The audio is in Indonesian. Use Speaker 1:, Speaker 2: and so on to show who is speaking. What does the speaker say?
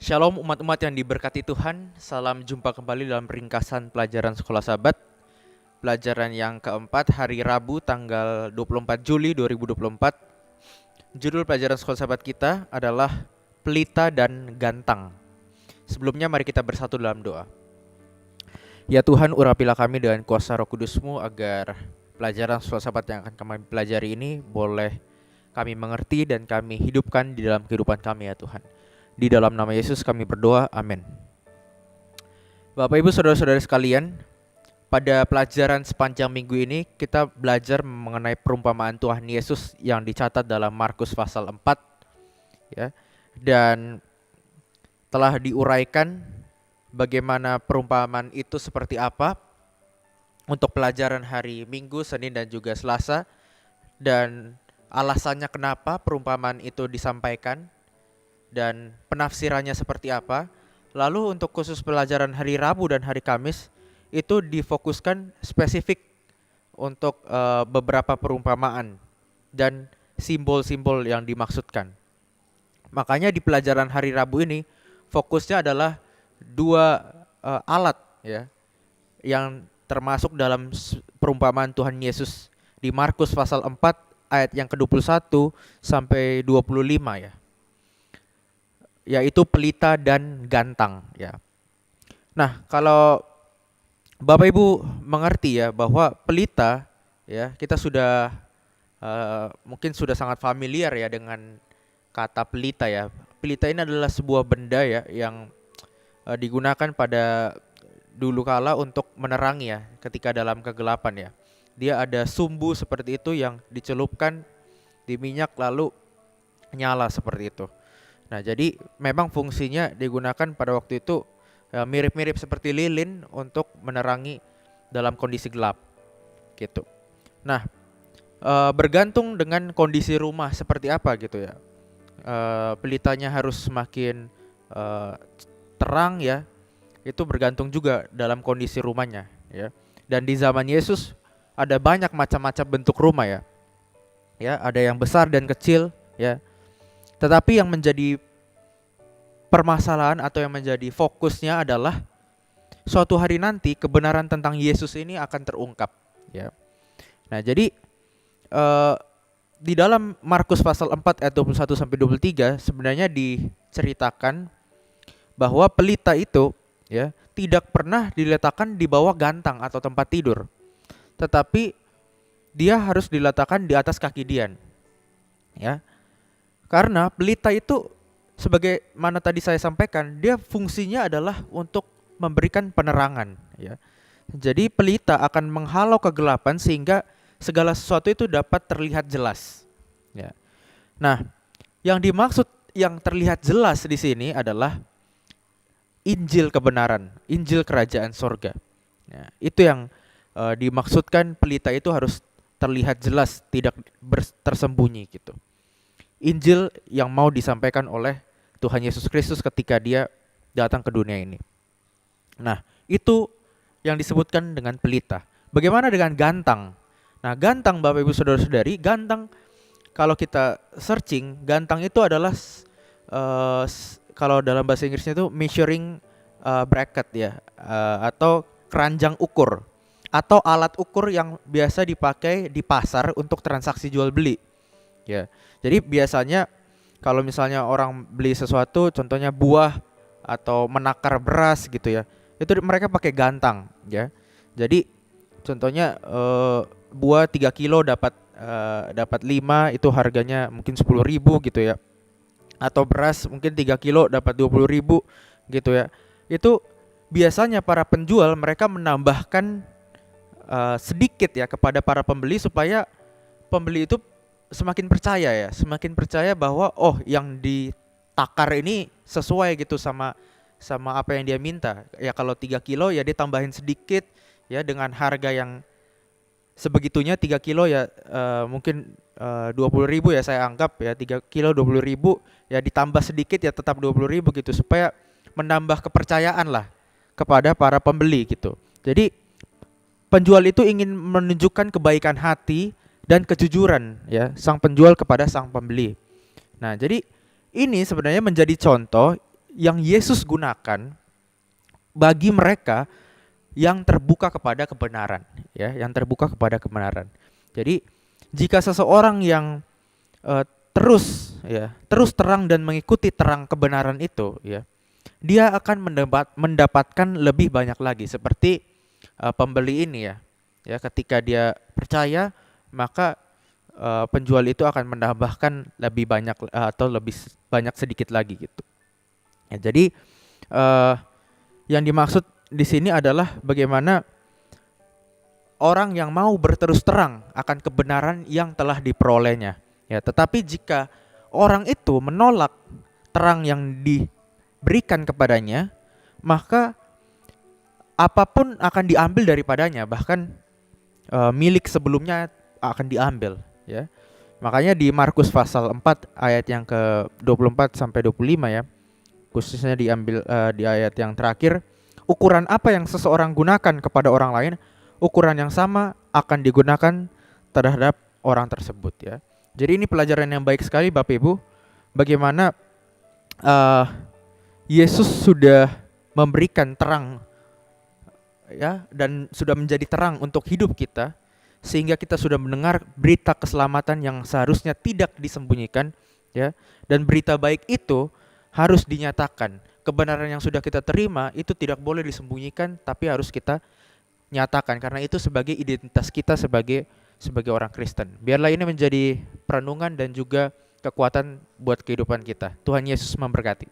Speaker 1: Shalom umat-umat yang diberkati Tuhan. Salam jumpa kembali dalam ringkasan pelajaran Sekolah Sabat. Pelajaran yang keempat hari Rabu tanggal 24 Juli 2024. Judul pelajaran Sekolah Sabat kita adalah Pelita dan Gantang. Sebelumnya mari kita bersatu dalam doa. Ya Tuhan, urapilah kami dengan kuasa Roh Kudus-Mu agar pelajaran Sekolah Sabat yang akan kami pelajari ini boleh kami mengerti dan kami hidupkan di dalam kehidupan kami ya Tuhan. Di dalam nama Yesus kami berdoa, amin. Bapak Ibu Saudara-saudara sekalian, pada pelajaran sepanjang minggu ini kita belajar mengenai perumpamaan Tuhan Yesus yang dicatat dalam Markus pasal 4 ya. Dan telah diuraikan bagaimana perumpamaan itu seperti apa untuk pelajaran hari Minggu, Senin dan juga Selasa, dan alasannya kenapa perumpamaan itu disampaikan dan penafsirannya seperti apa. Lalu untuk khusus pelajaran hari Rabu dan hari Kamis itu difokuskan spesifik untuk beberapa perumpamaan dan simbol-simbol yang dimaksudkan. Makanya di pelajaran hari Rabu ini fokusnya adalah dua alat ya yang termasuk dalam perumpamaan Tuhan Yesus di Markus pasal 4 ayat yang ke-21 sampai 25 ya. Yaitu pelita dan gantang ya. Nah, kalau Bapak Ibu mengerti ya bahwa pelita ya, kita sudah mungkin sudah sangat familiar ya dengan kata pelita ya. Pelita ini adalah sebuah benda ya yang digunakan pada dulu kala untuk menerangi ya ketika dalam kegelapan ya. Dia ada sumbu seperti itu yang dicelupkan di minyak lalu nyala seperti itu. Nah, jadi memang fungsinya digunakan pada waktu itu mirip-mirip seperti lilin untuk menerangi dalam kondisi gelap gitu. Nah, bergantung dengan kondisi rumah seperti apa gitu ya. Pelitanya harus semakin terang ya. Itu bergantung juga dalam kondisi rumahnya ya. Dan di zaman Yesus ada banyak macam-macam bentuk rumah ya. Ya, ada yang besar dan kecil ya. Tetapi yang menjadi permasalahan atau yang menjadi fokusnya adalah suatu hari nanti kebenaran tentang Yesus ini akan terungkap ya. Nah, jadi di dalam Markus pasal 4 ayat 21 sampai 23 sebenarnya diceritakan bahwa pelita itu ya tidak pernah diletakkan di bawah gantang atau tempat tidur. Tetapi dia harus diletakkan di atas kaki Dian. Ya. Karena pelita itu sebagai mana tadi saya sampaikan, dia fungsinya adalah untuk memberikan penerangan ya. Jadi pelita akan menghalau kegelapan sehingga segala sesuatu itu dapat terlihat jelas ya. Nah, yang dimaksud yang terlihat jelas di sini adalah Injil kebenaran, Injil kerajaan sorga ya. Itu yang dimaksudkan pelita itu harus terlihat jelas, tidak tersembunyi gitu. Injil yang mau disampaikan oleh Tuhan Yesus Kristus ketika dia datang ke dunia ini. Nah, itu yang disebutkan dengan pelita. Bagaimana dengan gantang? Nah, gantang Bapak Ibu Saudara-saudari, gantang kalau kita searching, gantang itu adalah kalau dalam bahasa Inggrisnya itu measuring bracket ya, atau keranjang ukur atau alat ukur yang biasa dipakai di pasar untuk transaksi jual beli. Ya, jadi biasanya kalau misalnya orang beli sesuatu, contohnya buah atau menakar beras gitu ya, itu mereka pakai gantang ya. Jadi contohnya buah 3 kilo dapat 5, itu harganya mungkin 10.000 gitu ya. Atau beras mungkin 3 kilo dapat 20.000 gitu ya. Itu biasanya para penjual mereka menambahkan sedikit ya kepada para pembeli supaya pembeli itu semakin percaya bahwa oh yang ditakar ini sesuai gitu sama apa yang dia minta. Ya kalau 3 kilo ya dia tambahin sedikit ya dengan harga yang sebegitunya. 3 kilo ya mungkin 20.000 ya saya anggap ya, 3 kilo 20.000 ya ditambah sedikit ya tetap 20.000 gitu supaya menambah kepercayaan lah kepada para pembeli gitu. Jadi penjual itu ingin menunjukkan kebaikan hati dan kejujuran ya sang penjual kepada sang pembeli. Nah, jadi ini sebenarnya menjadi contoh yang Yesus gunakan bagi mereka yang terbuka kepada kebenaran, ya, yang terbuka kepada kebenaran. Jadi jika seseorang yang terus terang dan mengikuti terang kebenaran itu, ya, dia akan mendapatkan lebih banyak lagi, seperti pembeli ini, ya ketika dia percaya, maka penjual itu akan menambahkan lebih banyak atau lebih banyak sedikit lagi gitu. Ya, jadi yang dimaksud di sini adalah bagaimana orang yang mau berterus terang akan kebenaran yang telah diperolehnya. Ya, tetapi jika orang itu menolak terang yang diberikan kepadanya, maka apapun akan diambil daripadanya, bahkan milik sebelumnya akan diambil, ya. Makanya di Markus pasal 4 ayat yang ke-24 sampai 25, ya, khususnya diambil di ayat yang terakhir, ukuran apa yang seseorang gunakan kepada orang lain, ukuran yang sama akan digunakan terhadap orang tersebut, ya. Jadi ini pelajaran yang baik sekali Bapak Ibu, bagaimana Yesus sudah memberikan terang, ya, dan sudah menjadi terang untuk hidup kita, sehingga kita sudah mendengar berita keselamatan yang seharusnya tidak disembunyikan, ya. Dan berita baik itu harus dinyatakan. Kebenaran yang sudah kita terima itu tidak boleh disembunyikan, tapi harus kita nyatakan, karena itu sebagai identitas kita sebagai orang Kristen. Biarlah ini menjadi perenungan dan juga kekuatan buat kehidupan kita. Tuhan Yesus memberkati.